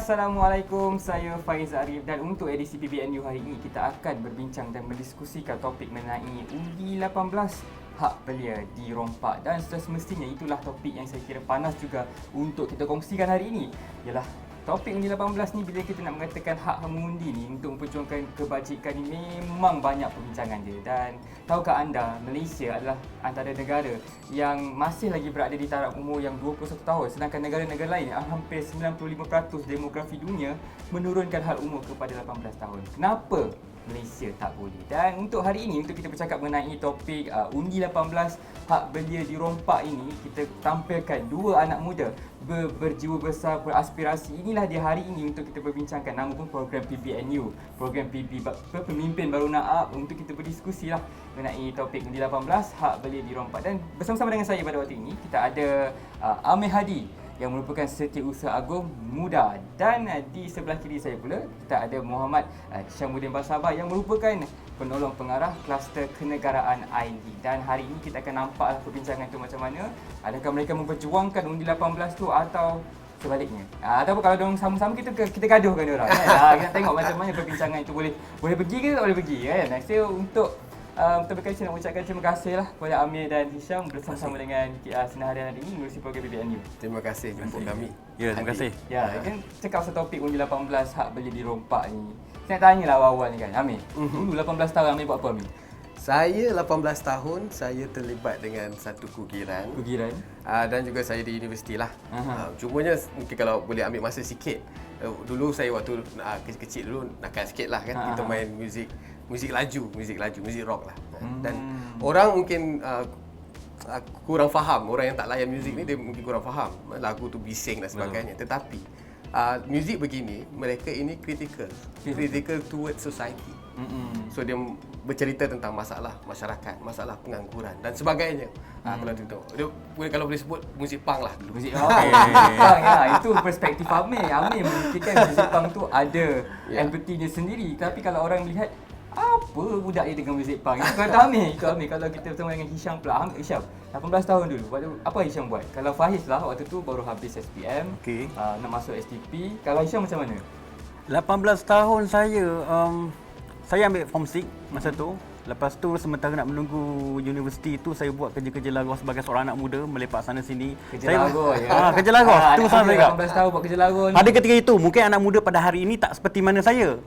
Assalamualaikum, saya Faiz Arif dan untuk edisi PBNU hari ini kita akan berbincang dan mendiskusikan topik mengenai undi 18 hak belia dirompak dan semestinya itulah topik yang saya kira panas juga untuk kita kongsikan hari ini. Ialah topik undi 18 ni, bila kita nak mengatakan hak mengundi ni untuk memperjuangkan kebajikan ni, memang banyak perbincangan dia. Dan tahukah anda, Malaysia adalah antara negara yang masih lagi berada di taraf umur yang 21 tahun, sedangkan negara-negara lain hampir 95% demografi dunia menurunkan had umur kepada 18 tahun. Kenapa Malaysia tak boleh? Dan untuk hari ini, untuk kita bercakap mengenai topik undi 18 hak belia dirompak ini, kita tampilkan dua anak muda berjiwa besar, beraspirasi. Inilah dia hari ini untuk kita berbincangkan. Nama pun program PBNU, program PB Pemimpin Baru Naab, untuk kita berdiskusi lah mengenai topik undi 18 hak belia dirompak. Dan bersama-sama dengan saya pada waktu ini, kita ada Amir Hadi yang merupakan Setiausaha Agung Muda, dan di sebelah kiri saya pula kita ada Muhammad Syamuddin Balsabah yang merupakan penolong pengarah kluster kenegaraan ILD. Dan hari ini kita akan nampaklah perbincangan itu macam mana. Adakah mereka memperjuangkan undi 18 tu atau sebaliknya? Ataupun kalau diorang sama-sama, kita gaduhkan diorang kan? Kita tengok macam mana perbincangan itu boleh pergi ke tak boleh pergi kan? Saya untuk terima kasih, nak ucapkan terima kasih lah kepada Amir dan Hisham bersama-sama dengan Sinar Harian hari ini mengurusi program BBNU. Terima kasih jemput kami. Ya, terima kasih. Ya, kan cakap pasal topik undi 18 hak belia dirompak ni. Saya nak tanyalah awal-awal ni kan, Amir. Dulu 18 tahun Amir buat apa, Amir? Saya 18 tahun, saya terlibat dengan satu kugiran. Dan juga saya di universiti lah. Cumanya mungkin kalau boleh ambil masa sikit. Dulu saya waktu kecil-kecil dulu nakal sikit lah kan. Kita main muzik laju, muzik rock lah. Dan orang mungkin kurang faham, orang yang tak layan muzik ni dia mungkin kurang faham lagu tu bising dan sebagainya. Tetapi muzik begini, mereka ini critical towards society. So dia bercerita tentang masalah masyarakat, masalah pengangguran dan sebagainya. Kalau dia boleh sebut muzik punk lah dulu. Muzik punk ya, itu perspektif Amir. Amir mungkin muzik punk tu ada empathy dia sendiri. Tapi kalau orang melihat apa budak dia dengan muzik punk, itu kata Amir. Kalau kita bersama dengan Hisham pula, Hisham 18 tahun dulu, apa Hisham buat? Kalau Faiz lah waktu tu baru habis SPM, nak masuk STP. Kalau Hisham macam mana? 18 tahun saya ambil form 6 masa tu. Lepas tu sementara nak menunggu universiti tu, saya buat kerja-kerja lagu sebagai seorang anak muda, melepak sana sini. Kerja lagu kerja lagu. Tu saya 18 tahun buat kerja lagu ni. Ada ketika itu, mungkin anak muda pada hari ini tak seperti mana saya.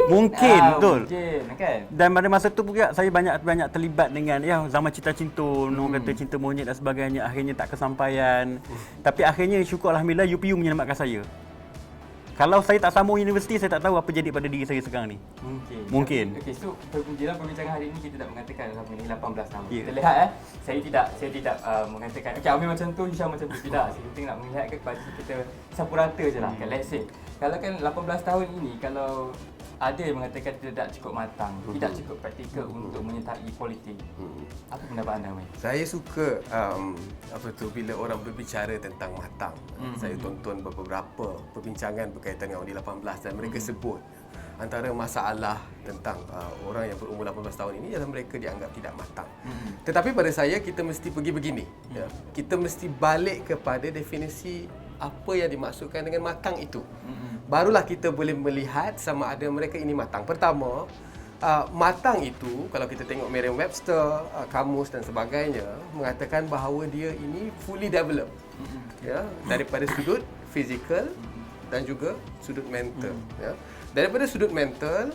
Mungkin betul. Mungkin, kan? Dan pada masa tu juga saya banyak terlibat dengan zaman cinta-cinta, orang kata cinta monyet dan sebagainya. Akhirnya tak kesampaian. Tapi akhirnya syukur alhamdulillah UPU menyelamatkan saya. Kalau saya tak sambung universiti, saya tak tahu apa jadi pada diri saya sekarang ni. Mungkin. Okey, so dalam perbincangan hari ini kita tak mengatakan dalam ini 18 tahun. Kita lihat saya tidak mengatakan okey Amir macam tu, Hisham macam tu. Tidak. Saya nak melihat kepada kita sapu rata je lah. Let's say kalau kan 18 tahun ini, kalau ada yang mengatakan tidak cukup matang, tidak cukup praktikal untuk menyertai politik. Apa pendapat anda, Amir? Saya suka bila orang berbicara tentang matang. Saya tonton beberapa perbincangan berkaitan dengan undi 18 dan mereka sebut antara masalah tentang orang yang berumur 18 tahun ini adalah mereka dianggap tidak matang. Tetapi pada saya, kita mesti pergi begini. Kita mesti balik kepada definisi apa yang dimaksudkan dengan matang itu. Barulah kita boleh melihat sama ada mereka ini matang. Pertama, matang itu kalau kita tengok Merriam-Webster, kamus dan sebagainya, mengatakan bahawa dia ini fully developed. Daripada sudut fizikal dan juga sudut mental. Daripada sudut mental,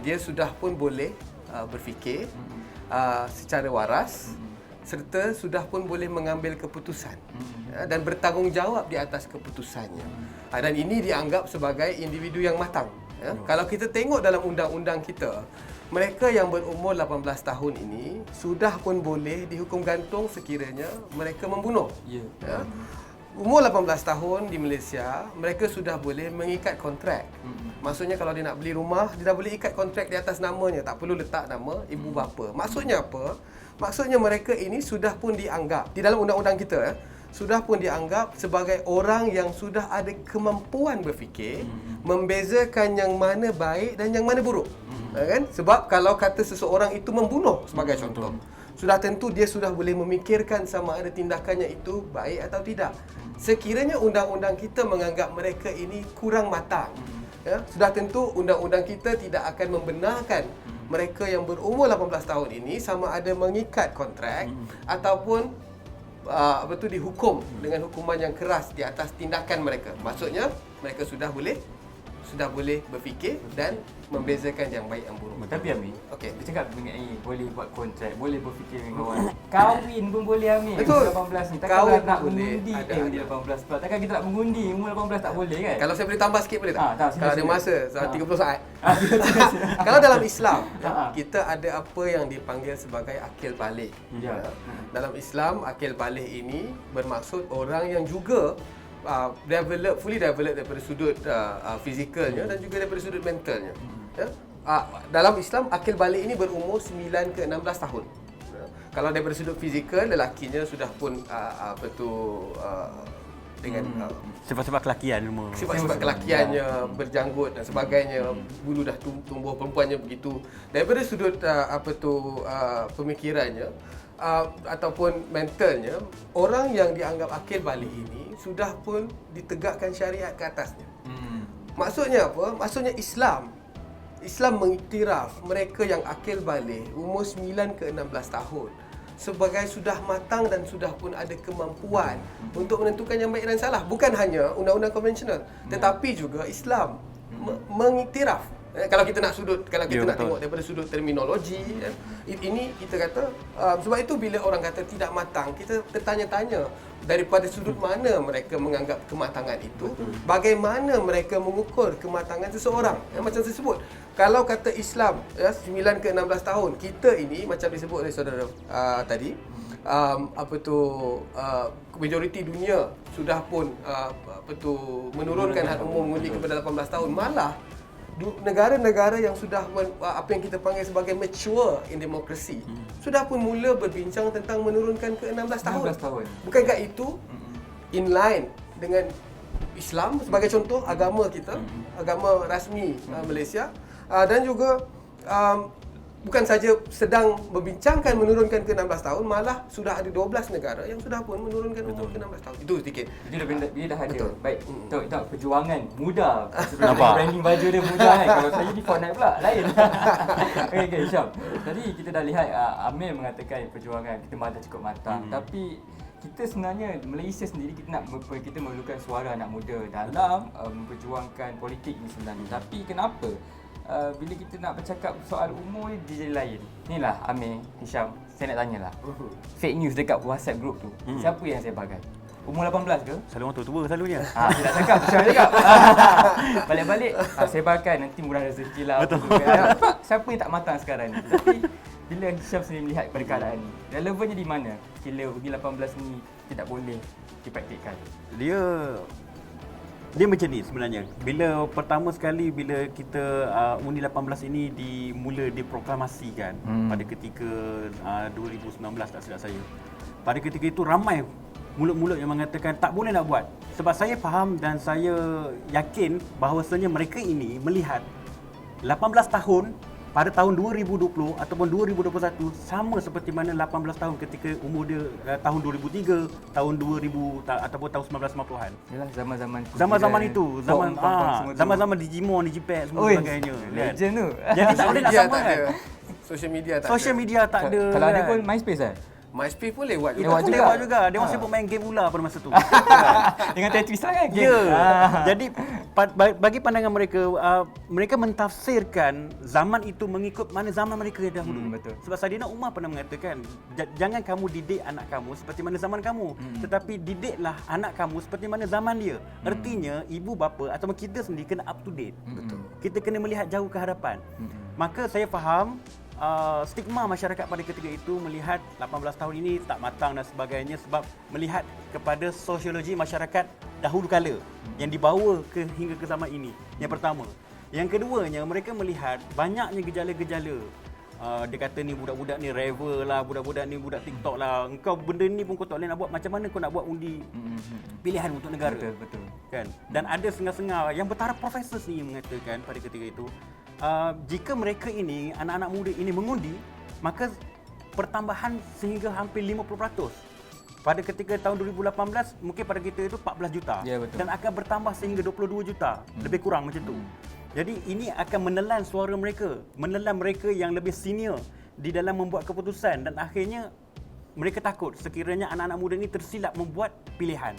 dia sudah pun boleh berfikir secara waras, serta sudah pun boleh mengambil keputusan dan bertanggungjawab di atas keputusannya. Dan ini dianggap sebagai individu yang matang. Kalau kita tengok dalam undang-undang kita, mereka yang berumur 18 tahun ini sudah pun boleh dihukum gantung sekiranya mereka membunuh. Umur 18 tahun di Malaysia, mereka sudah boleh mengikat kontrak. Maksudnya kalau dia nak beli rumah, dia dah boleh ikat kontrak di atas namanya, tak perlu letak nama ibu bapa. Maksudnya apa? Maksudnya mereka ini sudah pun dianggap di dalam undang-undang kita, sudah pun dianggap sebagai orang yang sudah ada kemampuan berfikir, membezakan yang mana baik dan yang mana buruk. Kan? Sebab kalau kata seseorang itu membunuh sebagai contoh, sudah tentu dia sudah boleh memikirkan sama ada tindakannya itu baik atau tidak. Sekiranya undang-undang kita menganggap mereka ini kurang matang, ya, sudah tentu undang-undang kita tidak akan membenarkan mereka yang berumur 18 tahun ini sama ada mengikat kontrak ataupun dihukum dengan hukuman yang keras di atas tindakan mereka. Maksudnya mereka sudah boleh berfikir dan membezakan yang baik yang buruk. Tapi Amir, Okey. dia cakap mengenai boleh buat kontrak, boleh berfikir dengan kawan. Kahwin pun boleh Amir. Betul. Umur 18 ni. Takkan Kahwin nak boleh, mengundi ada. undi 18 pula. Takkan kita nak mengundi umur 18 tak boleh kan? Kalau saya boleh tambah sikit boleh tak? Tak, sila, Kalau ada sila. masa, Ah. 30 saat. Kalau dalam Islam, Ah. kita ada apa yang dipanggil sebagai akil balik. Ya. Dalam Islam, akil balik ini bermaksud orang yang juga fully develop daripada sudut fizikalnya dan juga daripada sudut mentalnya. Ya? Dalam Islam, akil balik ini berumur 9 ke 16 tahun. Ya. Kalau daripada sudut fizikal, lelakinya sudah pun dengan Sebab-sebab kelakian semua. sifat-sifat kelakiannya, berjanggut dan sebagainya, bulu dah tumbuh, perempuannya begitu. Daripada sudut pemikirannya ataupun mentalnya, orang yang dianggap akil balik ini sudah pun ditegakkan syariat ke atasnya. Maksudnya apa? Maksudnya Islam mengiktiraf mereka yang akil balik umur 9 ke 16 tahun sebagai sudah matang dan sudah pun ada kemampuan untuk menentukan yang baik dan salah. Bukan hanya undang-undang konvensional, tetapi juga Islam mengiktiraf. Kalau kita nak tengok daripada sudut terminologi, ini kita kata sebab itu bila orang kata tidak matang, kita tertanya-tanya daripada sudut mana mereka menganggap kematangan itu, bagaimana mereka mengukur kematangan seseorang. Macam saya sebut, kalau kata Islam 9 ke 16 tahun, kita ini macam disebut oleh saudara tadi, majoriti dunia sudah pun menurunkan had umur mengundi kepada 18 tahun. Malah negara-negara yang sudah apa yang kita panggil sebagai mature in democracy sudah pun mula berbincang tentang menurunkan ke 16 tahun. 16 tahun. Bukankah itu in line dengan Islam sebagai contoh agama kita, agama rasmi Malaysia, dan juga bukan saja sedang membincangkan menurunkan ke 16 tahun, malah sudah ada 12 negara yang sudah pun menurunkan umur ke 16 tahun. Itu sedikit. Jadi bila dah ada. Betul. Baik. Tak perjuangan mudah. Nampak? Branding baju dia mudah kan. Kalau saya di Fortnite pula lain. Okey Syam. Tadi kita dah lihat Amir mengatakan perjuangan kita dah cukup matang. Tapi kita sebenarnya Malaysia sendiri kita memerlukan suara anak muda dalam memperjuangkan politik ni sebenarnya. Tapi kenapa bila kita nak bercakap soal umur dia jadi lain. Inilah Amir, Hisham, saya nak tanyalah. Fake news dekat WhatsApp group tu. Siapa yang saya bagai? Umur 18 ke? Selalu orang tua-tua selalunya. Saya nak cakap, Hisham cakap. Balik-balik saya bagai nanti murah rezeki lah. Betul. Nampak siapa yang tak matang sekarang ni. Tapi bila Hisham sendiri melihat pada keadaan ni, relevannya di mana? Bila uji 18 ni tidak boleh dipraktikkan. Dia macam ni sebenarnya. Bila pertama sekali bila kita undi 18 ini mula diproklamasikan pada ketika 2019 tak silap saya. Pada ketika itu ramai mulut-mulut yang mengatakan tak boleh nak buat. Sebab saya faham dan saya yakin bahawasanya mereka ini melihat 18 tahun pada tahun 2020 ataupun 2021 sama seperti mana 18 tahun ketika umur dia tahun 2003, tahun 2000 ataupun tahun 1950-an. Yalah zaman-zaman Zaman-zaman itu, zaman-zaman Digimon, Digipad semua Oi, sebagainya. legend tu. Jadi tak boleh nak Media sama tak kan. ada. Social media tak Social ada. media tak ada. Kalau ada kan. pun MySpace kan? MySpace pun lewat Itu juga. pun lewat juga. Dia orang sibuk main game pula pada masa tu. Dengan Tetris lah kan? Ya. Jadi bagi pandangan mereka, mereka mentafsirkan zaman itu mengikut mana zaman mereka dahulu. Betul. Sebab Saidina Umar pernah mengatakan, jangan kamu didik anak kamu seperti mana zaman kamu, tetapi didiklah anak kamu seperti mana zaman dia. Artinya ibu bapa atau kita sendiri kena up to date. Betul. Kita kena melihat jauh ke hadapan. Maka saya faham stigma masyarakat pada ketika itu melihat 18 tahun ini tak matang dan sebagainya sebab melihat kepada sosiologi masyarakat dahulu kala yang dibawa hingga ke zaman ini. Yang pertama. Yang keduanya, mereka melihat banyaknya gejala-gejala. Dia kata ni budak-budak ni raver lah, budak-budak ni budak TikTok lah. Engkau benda ni pun kau tak boleh nak buat. Macam mana kau nak buat undi pilihan untuk negara? Betul. Kan? Dan ada setengah-setengah yang bertaraf profesor sendiri mengatakan pada ketika itu, jika mereka ini, anak-anak muda ini mengundi, maka pertambahan sehingga hampir 50%. Pada ketika tahun 2018 mungkin pada kita itu 14 juta Ya, betul. dan akan bertambah sehingga 22 juta, lebih kurang macam tu. Jadi ini akan menelan suara mereka, menelan mereka yang lebih senior di dalam membuat keputusan dan akhirnya mereka takut sekiranya anak-anak muda ini tersilap membuat pilihan.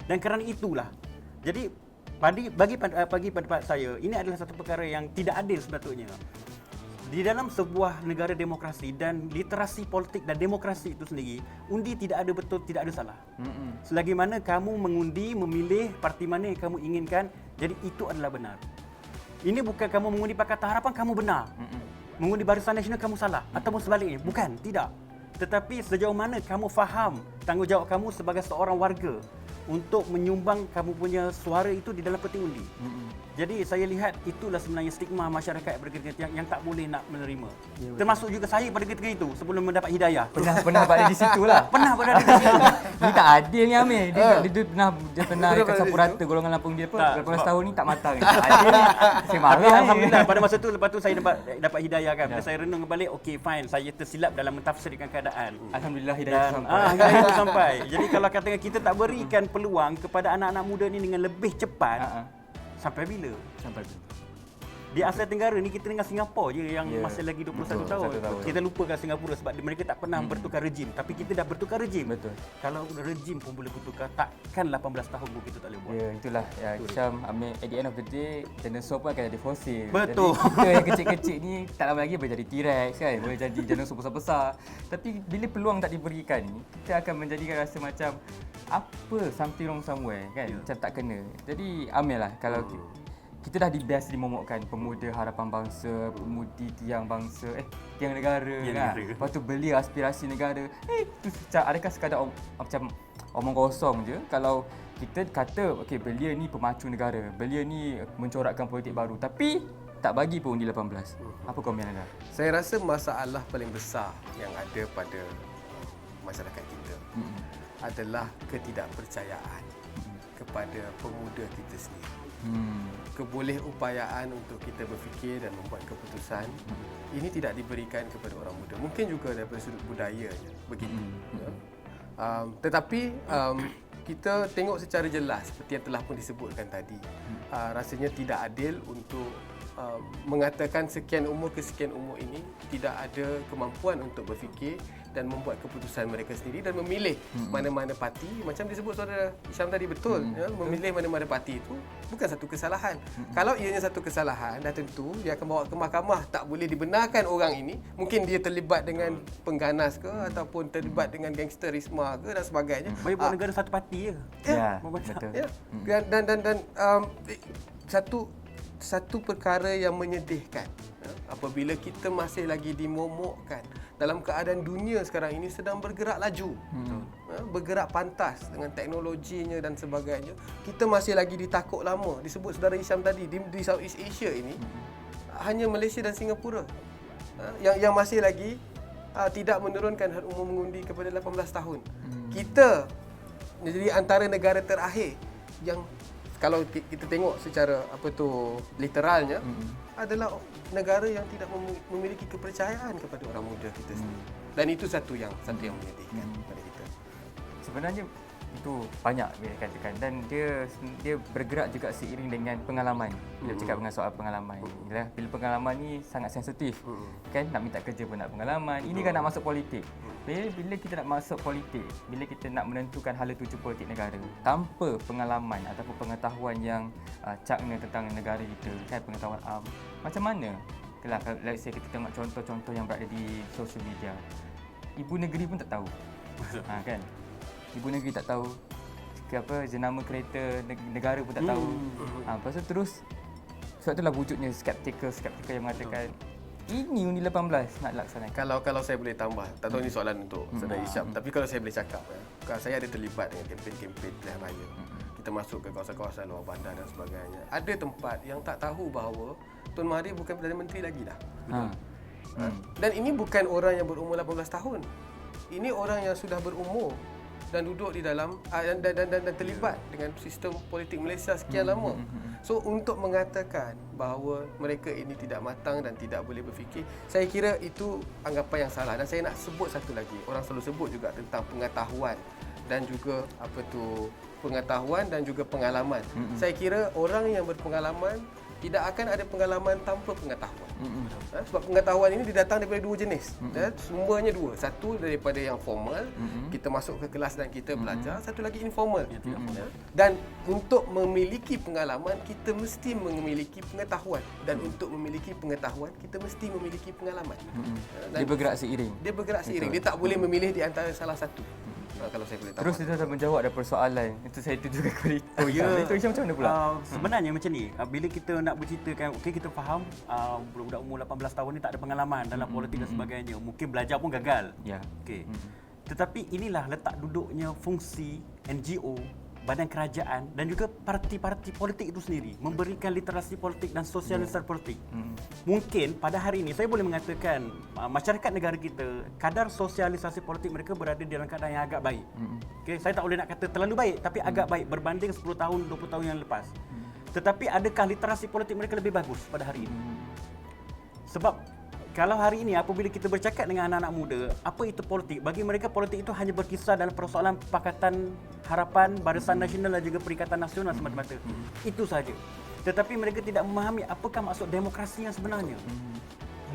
Dan kerana itulah. Jadi bagi pendapat saya, ini adalah satu perkara yang tidak adil sepatutnya. Di dalam sebuah negara demokrasi dan literasi politik dan demokrasi itu sendiri, undi tidak ada betul, tidak ada salah. Selagi mana kamu mengundi, memilih parti mana yang kamu inginkan, jadi itu adalah benar. Ini bukan kamu mengundi Pakatan Harapan, kamu benar. Mengundi Barisan Nasional, kamu salah. Ataupun sebaliknya. Bukan, tidak. Tetapi sejauh mana kamu faham tanggungjawab kamu sebagai seorang warga untuk menyumbang kamu punya suara itu di dalam peti undi. Jadi saya lihat itulah sebenarnya stigma masyarakat yang tak boleh nak menerima. Ya, termasuk juga saya pada ketika itu sebelum mendapat hidayah. Pernah berada di situ lah. Pernah berada di situ. Ni tak adil ni Amir. Dia pernah dekat sapu rata golongan Lampung dia apa? 18 tahun ni tak matang. Tak adil ni. Saya marah Tapi ni. alhamdulillah pada masa tu lepas tu saya dapat hidayah kan. Bila saya renung balik, okey fine, saya tersilap dalam mentafsirkan keadaan. Alhamdulillah hidayah tu Dan sampai. hidayah itu sampai. Jadi kalau katakan kita tak berikan peluang kepada anak-anak muda ni dengan lebih cepat, sampai bila? Sampai bila? Di Asia Tenggara ni kita dengan Singapura je yang Ya, masih lagi 21 betul, tahun. 1 tahun. Kita lupakan Singapura sebab mereka tak pernah bertukar rejim. Tapi kita dah bertukar rejim. Betul. Kalau rejim pun boleh bertukar, takkan 18 tahun pun kita tak boleh buat. Ya, itulah ya, Syam, Amir, at the end of the day, dinosaur pun akan jadi fosil. Betul. Jadi kita yang kecil-kecil ni tak lama lagi boleh jadi T-Rex kan, boleh jadi dinosaur besar-besar. Tapi bila peluang tak diberikan ni, kita akan menjadikan rasa macam apa something wrong somewhere kan, macam tak kena. Jadi Amir lah, kalau kita dah biasa dimomokkan pemuda harapan bangsa, pemudi tiang bangsa, tiang negara kan. Lepas tu belia aspirasi negara. Itu adakah sekadar macam omong kosong je kalau kita kata okey belia ni pemacu negara, belia ni mencorakkan politik baru tapi tak bagi pun undi 18. Apa komen anda? Saya rasa masalah paling besar yang ada pada masyarakat kita adalah ketidakpercayaan kepada pemuda kita sendiri. Kebolehupayaan untuk kita berfikir dan membuat keputusan ini tidak diberikan kepada orang muda. Mungkin juga daripada sudut budayanya begitu. Tetapi kita tengok secara jelas seperti yang telah pun disebutkan tadi, rasanya tidak adil untuk mengatakan sekian umur ke sekian umur ini tidak ada kemampuan untuk berfikir dan membuat keputusan mereka sendiri dan memilih mana-mana parti. Macam disebut saudara Syam tadi, betul, memilih mana-mana parti itu bukan satu kesalahan. Kalau ianya satu kesalahan, dah tentu dia akan bawa ke mahkamah. Tak boleh dibenarkan orang ini, mungkin dia terlibat dengan pengganas ke ataupun terlibat dengan gangsterisme ke dan sebagainya. Bagi buat negara satu parti je. Ya, Macam- betul. Ya. Dan satu perkara yang menyedihkan apabila kita masih lagi dimomokkan dalam keadaan dunia sekarang ini sedang bergerak laju, bergerak pantas dengan teknologinya dan sebagainya. Kita masih lagi ditakuk lama. Disebut saudara Hisham tadi, di Southeast Asia ini hanya Malaysia dan Singapura yang masih lagi tidak menurunkan had umur mengundi kepada 18 tahun. Kita jadi antara negara terakhir yang kalau kita tengok secara literalnya adalah negara yang tidak memiliki kepercayaan kepada orang muda kita sendiri. Dan itu satu yang menyedihkan pada kita. Sebenarnya itu banyak dia katakan dan dia bergerak juga seiring dengan pengalaman. Bila cakap dengan soal pengalaman. Bila pengalaman ni sangat sensitif. Kan nak minta kerja pun nak pengalaman. Ini kan nak masuk politik. Bila kita nak masuk politik, bila kita nak menentukan hala tuju politik negara tanpa pengalaman ataupun pengetahuan yang cakna tentang negara kita, kan, pengetahuan macam mana? Kalau let's say kita tengok contoh-contoh yang berada di social media. Ibu negeri pun tak tahu. Kan? Ibu negeri tak tahu jenama kereta negara pun tak tahu. Lepas tu terus sebab itulah wujudnya skeptikal yang mengatakan ini undi 18 nak laksanakan. Kalau saya boleh tambah, tak tahu ini soalan untuk saudara Hisham, tapi kalau saya boleh cakap, kalau saya ada terlibat dengan kempen-kempen pilihan raya. Kita masuk ke kawasan-kawasan luar bandar dan sebagainya. Ada tempat yang tak tahu bahawa Tun Mahathir bukan Perdana Menteri lagi dah. Dan ini bukan orang yang berumur 18 tahun. Ini orang yang sudah berumur dan duduk di dalam dan terlibat dengan sistem politik Malaysia sekian lama. So untuk mengatakan bahawa mereka ini tidak matang dan tidak boleh berfikir, saya kira itu anggapan yang salah. Dan saya nak sebut satu lagi, orang selalu sebut juga tentang pengetahuan dan juga pengetahuan dan juga pengalaman. Saya kira orang yang berpengalaman tidak akan ada pengalaman tanpa pengetahuan. Sebab pengetahuan ini didatang daripada dua jenis. Sumbernya dua. Satu daripada yang formal, kita masuk ke kelas dan kita belajar. Satu lagi informal. Dan untuk memiliki pengalaman, kita mesti memiliki pengetahuan. Dan untuk memiliki pengetahuan, kita mesti memiliki pengalaman. Dia bergerak seiring. Dia bergerak seiring. Dia tak boleh memilih di antara salah satu. Kalau saya boleh tahu. Terus kita dah menjawab ada persoalan. Itu saya tujukan kepada itu. Oh ya. Itu Hisham macam mana pula? Sebenarnya macam ni, bila kita nak berceritakan, okey kita faham budak-budak umur 18 tahun ni tak ada pengalaman dalam politik dan sebagainya. Mungkin belajar pun gagal. Ya. Okey. Tetapi inilah letak duduknya fungsi NGO, badan kerajaan dan juga parti-parti politik itu sendiri memberikan literasi politik dan sosialisasi politik. Mungkin pada hari ini saya boleh mengatakan masyarakat negara kita kadar sosialisasi politik mereka berada dalam keadaan yang agak baik. Okey, saya tak boleh nak kata terlalu baik tapi agak baik berbanding 10 tahun 20 tahun yang lepas. Tetapi adakah literasi politik mereka lebih bagus pada hari ini? Sebab kalau hari ini apabila kita bercakap dengan anak-anak muda, apa itu politik? Bagi mereka politik itu hanya berkisar dalam persoalan Pakatan Harapan, Barisan Nasional dan juga Perikatan Nasional semata-mata. Itu sahaja. Tetapi mereka tidak memahami apakah maksud demokrasi yang sebenarnya.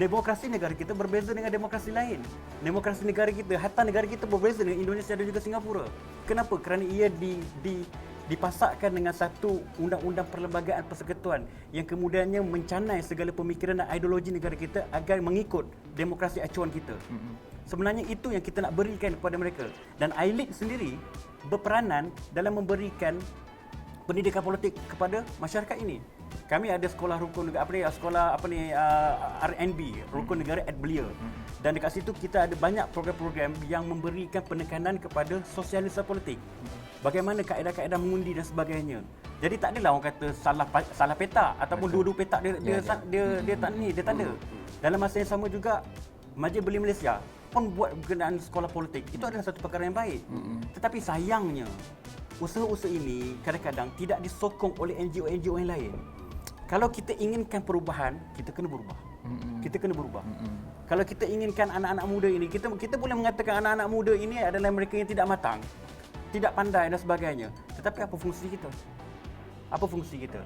Demokrasi negara kita berbeza dengan demokrasi lain. Demokrasi negara kita, hatta negara kita berbeza dengan Indonesia dan juga Singapura. Kenapa? Kerana ia dipasakkan dengan satu undang-undang perlembagaan persekutuan yang kemudiannya mencanai segala pemikiran dan ideologi negara kita agar mengikut demokrasi acuan kita. Sebenarnya itu yang kita nak berikan kepada mereka. Dan I-League sendiri berperanan dalam memberikan pendidikan politik kepada masyarakat ini. Kami ada sekolah rukun negara RNB, Rukun Negara at Belia. Dan dekat situ kita ada banyak program-program yang memberikan penekanan kepada sosialisasi politik. Bagaimana kaedah-kaedah mengundi dan sebagainya. Jadi tak adalah orang kata salah petak ataupun dua-dua petak dia tak ada. Dalam masa yang sama juga Majlis Belia Malaysia pun buat berkenaan sekolah politik. Itu adalah satu perkara yang baik. Tetapi sayangnya usaha-usaha ini kadang-kadang tidak disokong oleh NGO-NGO yang lain. Kalau kita inginkan perubahan, kita kena berubah. Kita kena berubah. Kalau kita inginkan anak-anak muda ini, kita boleh mengatakan anak-anak muda ini adalah mereka yang tidak matang, tidak pandai dan sebagainya. Tetapi apa fungsi kita? Apa fungsi kita?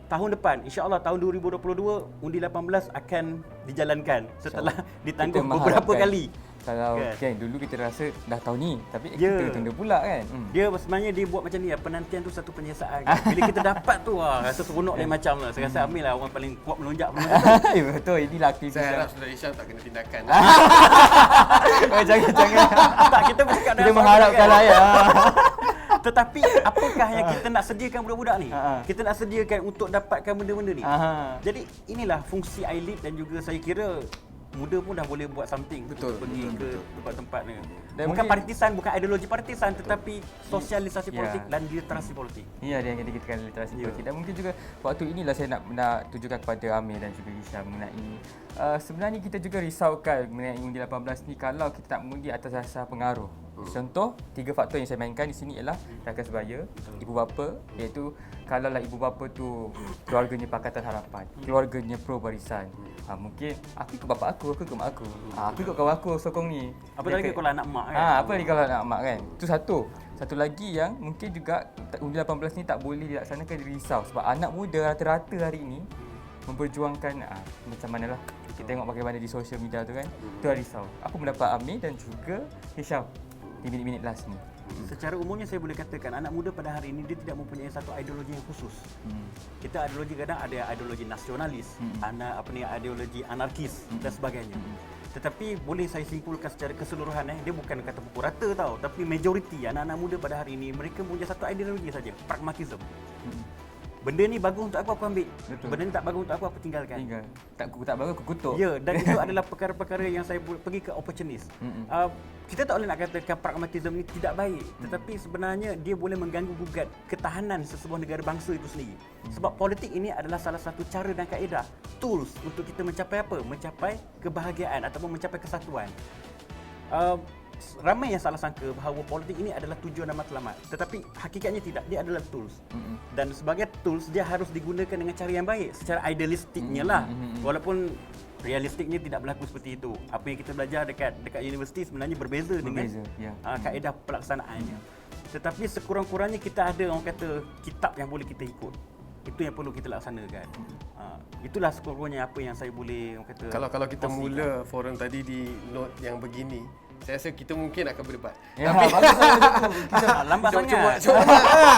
Tahun depan, insya-Allah tahun 2022 undi 18 akan dijalankan setelah ditangguh beberapa kali. Kalau kan dulu kita rasa dah tahu ni, tapi kita tunda pula kan. Dia sebenarnya dia buat macam ni ya, penantian tu satu penyiasaan. Bila kita dapat tu rasa seronok lain macam lah. Saya rasa Amir lah orang paling kuat melonjak. Ya betul, inilah aktivis. Saya harap Saudara Hisham tak kena tindakan. Jangan. Tak, kita bercakap Kita mengharapkan lah ya. Tetapi apakah yang kita nak sediakan budak-budak ni? Kita nak sediakan untuk dapatkan benda-benda ni. Jadi inilah fungsi I-League dan juga saya kira muda pun dah boleh buat something. Betul. Pergi ke tempat-tempat ni. Dan Bukan mungkin partisan, bukan ideologi partisan tetapi sosialisasi politik dan literasi politik. Ya, dia yang dikatakan literasi politik. Dan mungkin juga waktu inilah saya nak tujukan kepada Amir dan juga Hisham mengenai sebenarnya kita juga risaukan mengenai undi 18 ni kalau kita tak mengundi atas dasar pengaruh. Contoh, 3 faktor yang saya mainkan di sini ialah rakan sebaya, ibu bapa, iaitu kalaulah ibu bapa tu keluarganya Pakatan Harapan, keluarganya pro barisan. Mungkin aku ikut bapa aku ikut mak aku. Aku ikut kawan aku sokong ni. Apa lagi kalau anak mak kan? Apa lagi kalau anak mak kan? Itu satu. Satu lagi yang mungkin juga undi 18 ni tak boleh dilaksanakan, risau sebab anak muda rata-rata hari ini memperjuangkan macam manalah kita tengok bagaimana di social media tu kan. Itu risau. Apa pendapat Amir dan juga Hisham di minit-minit last ni? Secara umumnya saya boleh katakan anak muda pada hari ini dia tidak mempunyai satu ideologi yang khusus. Kita ideologi kadang ada ideologi nasionalis, ideologi anarkis dan sebagainya. Tetapi boleh saya simpulkan secara keseluruhan dia bukan kata pukul rata tau, tapi majoriti anak-anak muda pada hari ini mereka punya satu ideologi saja, pragmatism. Benda ni bagus untuk aku ambil. Betul. Benda ni tak bagus untuk aku tinggalkan. Tak bagus aku kutuk. Ya, dan itu adalah perkara-perkara yang saya pergi ke opportunis. Kita tak boleh nak katakan pragmatism ni tidak baik, tetapi sebenarnya dia boleh mengganggu gugat ketahanan sesebuah negara bangsa itu sendiri. Sebab politik ini adalah salah satu cara dan kaedah, tools untuk kita mencapai apa? Mencapai kebahagiaan ataupun mencapai kesatuan. ramai yang salah sangka bahawa politik ini adalah tujuan dan matlamat. Tetapi hakikatnya tidak, dia adalah tools. Dan sebagai tools dia harus digunakan dengan cara yang baik, secara idealistiknya lah. Walaupun realistiknya tidak berlaku seperti itu. Apa yang kita belajar dekat universiti sebenarnya berbeza dengan kaedah pelaksanaannya. Tetapi sekurang-kurangnya kita ada orang kata kitab yang boleh kita ikut. Itu yang perlu kita laksanakan. Itulah sekurang-kurangnya apa yang saya boleh orang kata. Kalau kita mula forum tadi di note yang begini, saya rasa kita mungkin akan berdebat. Ya, bagus lah. Kita lambat sangat.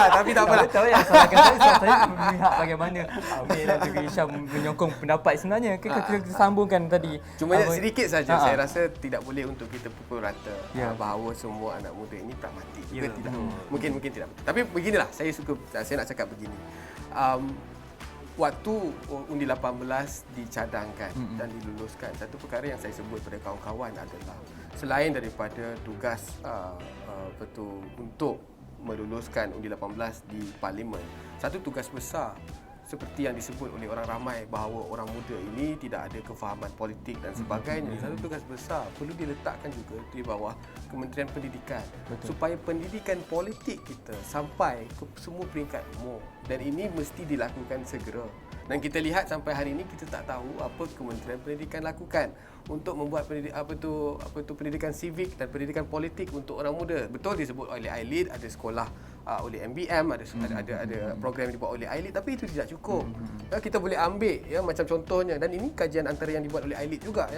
Tapi tak apa. Tahu yang salahkan saya melihat bagaimana Amir dan juga Hisham menyokong pendapat sebenarnya. Kita sambungkan tadi. Cuma sedikit saja saya rasa tidak boleh untuk kita pukul rata bahawa semua anak muda ini pragmatik. Tidak. Mungkin tidak. Tapi beginilah, saya nak cakap begini. Waktu undi 18 dicadangkan dan diluluskan, satu perkara yang saya sebut pada kawan-kawan adalah selain daripada tugas untuk meluluskan undi 18 di parlimen, satu tugas besar seperti yang disebut oleh orang ramai bahawa orang muda ini tidak ada kefahaman politik dan sebagainya. Satu tugas besar perlu diletakkan juga di bawah Kementerian Pendidikan. Supaya pendidikan politik kita sampai ke semua peringkat umur. Dan ini mesti dilakukan segera. Dan kita lihat sampai hari ini kita tak tahu apa Kementerian Pendidikan lakukan untuk membuat pendidikan civic dan pendidikan politik untuk orang muda. Betul disebut oleh ILIT, ada sekolah oleh MBM, ada program yang dibuat oleh ILIT, tapi itu tidak cukup. Kita boleh ambil macam contohnya, dan ini kajian antara yang dibuat oleh ILIT juga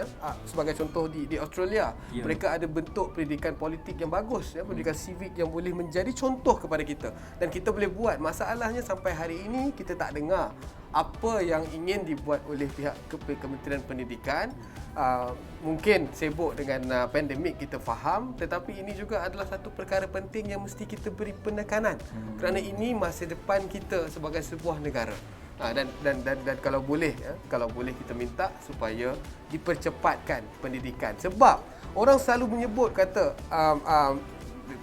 sebagai contoh di Australia. Mereka ada bentuk pendidikan politik yang bagus, pendidikan civic yang boleh menjadi contoh kepada kita dan kita boleh buat. Masalahnya sampai hari ini kita tak dengar apa yang ingin dibuat oleh pihak Kementerian Pendidikan. Mungkin sibuk dengan pandemik, kita faham, tetapi ini juga adalah satu perkara penting yang mesti kita beri penekanan kerana ini masa depan kita sebagai sebuah negara. Dan kalau boleh kita minta supaya dipercepatkan pendidikan, sebab orang selalu menyebut kata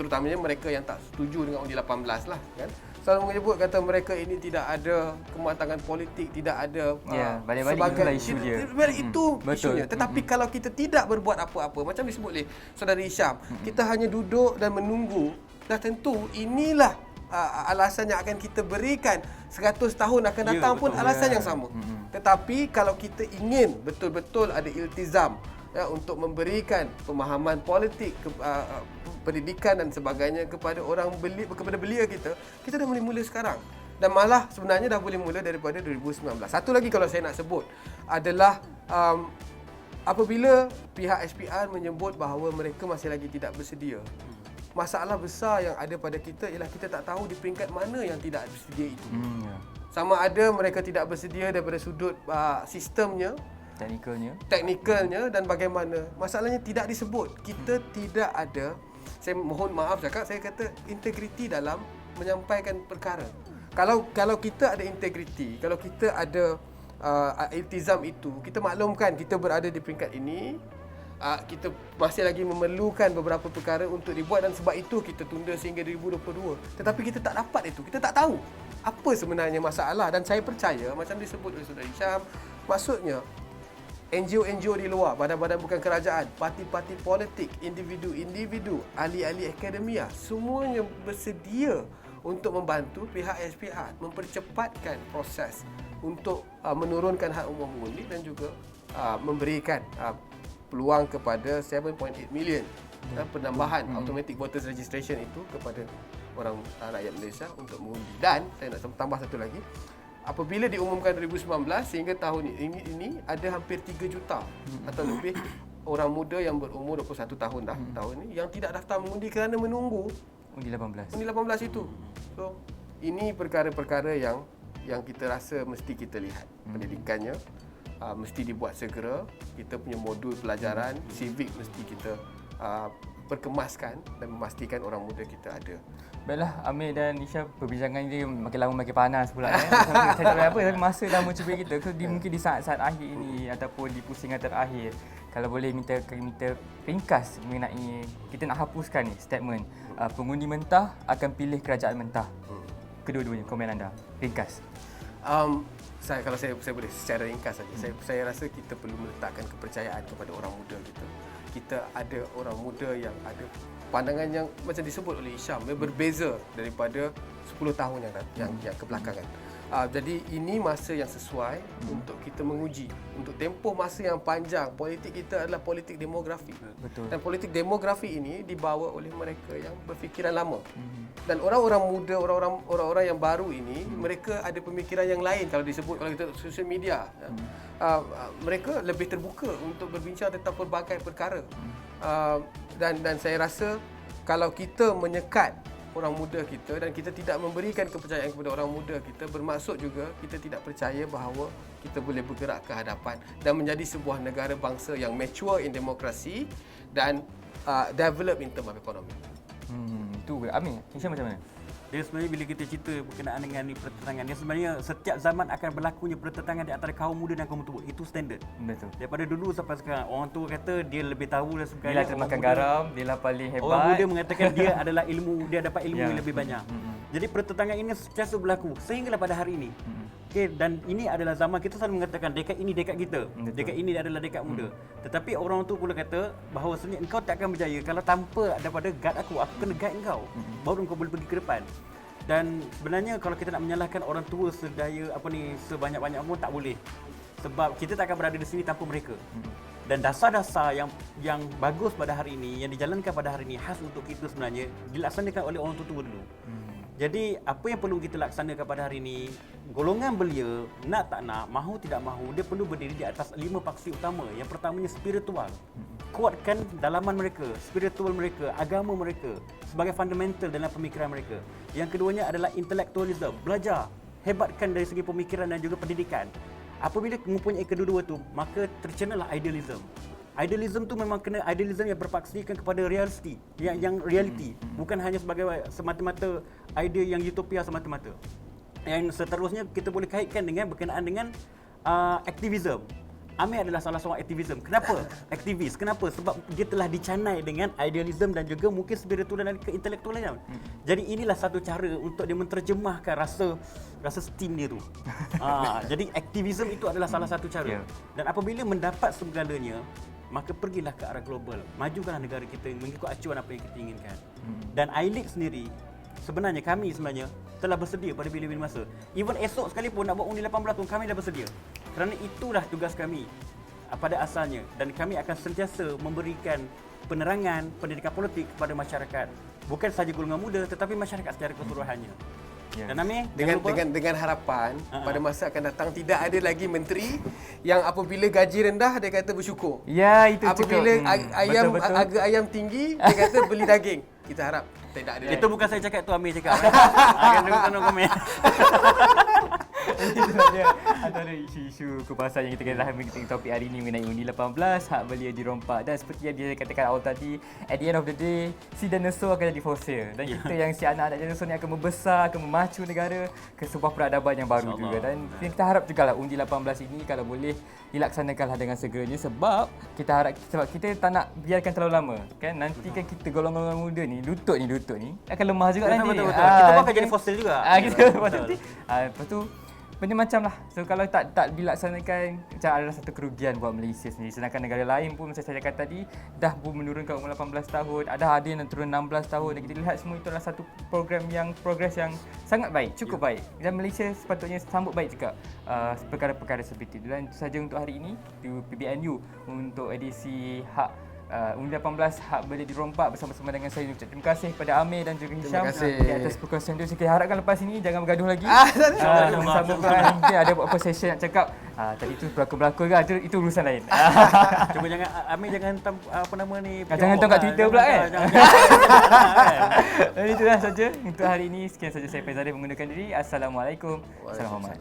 terutamanya mereka yang tak setuju dengan undi 18 lah kan, selalu menyebut kata mereka ini tidak ada kematangan politik, tidak ada sebagai isu dia. Itu isunya. Tetapi kalau kita tidak berbuat apa-apa, macam disebut oleh saudara Hisham, kita hanya duduk dan menunggu, dah tentu inilah alasan yang akan kita berikan 100 tahun akan datang pun alasan yang sama. Tetapi kalau kita ingin betul-betul ada iltizam untuk memberikan pemahaman politik, pendidikan dan sebagainya kepada kepada belia kita dah boleh mula sekarang. Dan malah sebenarnya dah boleh mula daripada 2019. Satu lagi kalau saya nak sebut adalah apabila pihak SPR menyebut bahawa mereka masih lagi tidak bersedia. Masalah besar yang ada pada kita ialah kita tak tahu di peringkat mana yang tidak bersedia itu. Sama ada mereka tidak bersedia daripada sudut sistemnya, teknikalnya dan bagaimana. Masalahnya tidak disebut. Kita tidak ada, saya mohon maaf cakap, saya kata integriti dalam menyampaikan perkara. Kalau kita ada integriti, kalau kita ada iltizam itu, kita maklumkan kita berada di peringkat ini, kita masih lagi memerlukan beberapa perkara untuk dibuat dan sebab itu kita tunda sehingga 2022. Tetapi kita tak dapat itu. Kita tak tahu apa sebenarnya masalah dan saya percaya macam disebut oleh saudara Hisham, maksudnya NGO-NGO di luar, badan-badan bukan kerajaan, parti-parti politik, individu-individu, ahli-ahli akademia, semuanya bersedia untuk membantu pihak SPR mempercepatkan proses untuk menurunkan had umur mengundi dan juga memberikan peluang kepada 7.8 million penambahan automatic voters registration itu kepada orang rakyat Malaysia untuk mengundi. Dan saya nak tambah satu lagi, apabila diumumkan 2019 sehingga tahun ini ada hampir 3 juta atau lebih orang muda yang berumur 21 tahun dah tahun ini yang tidak daftar mengundi kerana menunggu undi 18 itu. So ini perkara-perkara yang kita rasa mesti kita lihat pendidikannya. Mesti dibuat segera. Kita punya modul pelajaran civic mesti kita perkemaskan dan memastikan orang muda kita ada. Baiklah, Amir dan Hisham, perbincangan ini makin lama makin panas pula. Saya tak tahu apa, tapi masa dah mencubit kita. Mungkin di saat-saat akhir ini ataupun di pusingan terakhir, kalau boleh minta ringkas mengenai, kita nak hapuskan ni statement pengundi mentah akan pilih kerajaan mentah. Kedua-duanya, komen anda. Ringkas. Kalau saya boleh secara ringkas saja, saya rasa kita perlu meletakkan kepercayaan kepada orang muda kita. kita ada orang muda yang ada pandangan yang macam disebut oleh Hisham, yang berbeza daripada 10 tahun yang kebelakangan. Jadi ini masa yang sesuai untuk kita menguji, untuk tempoh masa yang panjang. Politik kita adalah politik demografi. Betul. Dan politik demografi ini dibawa oleh mereka yang berfikiran lama. Dan orang-orang muda, orang-orang yang baru ini, mereka ada pemikiran yang lain kalau disebut kalau kita social media. Mereka lebih terbuka untuk berbincang tentang pelbagai perkara. Dan saya rasa kalau kita menyekat orang muda kita dan kita tidak memberikan kepercayaan kepada orang muda kita, bermaksud juga kita tidak percaya bahawa kita boleh bergerak ke hadapan dan menjadi sebuah negara bangsa yang mature in demokrasi dan develop in term of economy. Itu Amir, Hisham macam mana? Dia sebenarnya bila kita cerita berkenaan dengan ni pertentangan, dia sebenarnya setiap zaman akan berlakunya pertentangan di antara kaum muda dan kaum tua. Itu standard. Betul. Daripada dulu sampai sekarang, orang tua kata dia lebih tahu dan sebagainya. Dia termakan garam, dia lah paling hebat. Orang muda mengatakan dia adalah ilmu, dia dapat ilmu yang lebih banyak. Jadi pertentangan ini sentiasa berlaku sehinggalah pada hari ini. Okey, dan ini adalah zaman kita selalu mengatakan dekad ini dekad kita. Dekad ini adalah dekad muda. Tetapi orang tu pula kata bahawa sebenarnya engkau tak akan berjaya kalau tanpa daripada guide aku kena guide engkau. Baru engkau boleh pergi ke depan. Dan sebenarnya kalau kita nak menyalahkan orang tua sebanyak-banyak pun tak boleh. Sebab kita tak akan berada di sini tanpa mereka. Dan dasar-dasar yang bagus pada hari ini, yang dijalankan pada hari ini khas untuk kita sebenarnya dilaksanakan oleh orang tua dulu. Jadi apa yang perlu kita laksanakan pada hari ini, golongan belia nak tak nak, mahu tidak mahu, dia perlu berdiri di atas 5 paksi utama. Yang pertamanya spiritual. Kuatkan dalaman mereka, spiritual mereka, agama mereka sebagai fundamental dalam pemikiran mereka. Yang keduanya adalah intellectualism, belajar, hebatkan dari segi pemikiran dan juga pendidikan. Apabila mempunyai kedua-dua tu, maka tercenalah idealism. Idealism tu memang kena idealism yang berpaksikan kepada reality, yang reality, bukan hanya sebagai semata-mata idea yang utopia semata-mata. Yang seterusnya kita boleh kaitkan dengan berkenaan dengan aktivism. Amir adalah salah seorang aktivism. Kenapa? Aktivis. Kenapa? Sebab dia telah dicanai dengan idealism dan juga mungkin spiritual dan intelektualnya. Jadi inilah satu cara untuk dia menterjemahkan rasa steam dia tu. Jadi aktivism itu adalah salah satu cara. Dan apabila mendapat segalanya, maka pergilah ke arah global. Majukanlah negara kita mengikut acuan apa yang kita inginkan. Dan iLeague sendiri, kami telah bersedia pada bila-bila masa. Even esok sekalipun nak buat undi 18 pun kami dah bersedia. Kerana itulah tugas kami pada asalnya. Dan kami akan sentiasa memberikan penerangan pendidikan politik kepada masyarakat. Bukan sahaja golongan muda tetapi masyarakat secara keseluruhannya. Dan Amir, dengan harapan pada masa akan datang tidak ada lagi menteri yang apabila gaji rendah dia kata bersyukur. Ya, itu apabila cukup. harga ayam tinggi dia kata beli daging. Kita harap tidak ada. Itu bukan saya cakap, tu Amir cakap. Akan tengok komen. Itu saja antara isu-isu kebangsaan yang kita kena dalam topik hari ini mengenai undi 18, hak belia dirompak. Dan seperti yang dia katakan awal tadi, at the end of the day, si dinosaur akan jadi fosil. Dan kita yang si anak-anak dinosaur ni akan membesar, akan memacu negara ke sebuah peradaban yang baru juga. Dan kita harap jugalah undi 18 ini kalau boleh dilaksanakanlah dengan segeranya, sebab kita tak nak biarkan terlalu lama. Kan nanti kan kita golongan muda ni lutut ni akan lemah juga nanti. Betul. Kita pun akan jadi fosil juga. Lepas tu benda macam lah. So kalau tak dilaksanakan, macam adalah satu kerugian buat Malaysia sendiri. Sedangkan negara lain pun macam saya cakap tadi dah pun menurunkan umur 18 tahun, ada yang turun 16 tahun. Dan kita lihat semua itu adalah satu progres yang sangat baik, cukup baik. Dan Malaysia sepatutnya sambut baik juga perkara-perkara seperti itu. Dan itu saja untuk hari ini di PBNU untuk edisi hak undi 18 hak belia dirompak bersama-sama dengan saya. Terima kasih kepada Amir dan juga Hisham di atas perkongsian itu. Saya harapkan lepas ini jangan bergaduh lagi. Sambungkan mungkin ada apa session nak cakap. Tadi itu berlakon-berlakon kan, itu urusan lain. Cuma jangan Amir jangan jangan hantar kat Twitter pula kan. Dan itulah saja untuk hari ini. Sekian saja saya Faizal mengundurkan diri. Assalamualaikum. Salam hormat.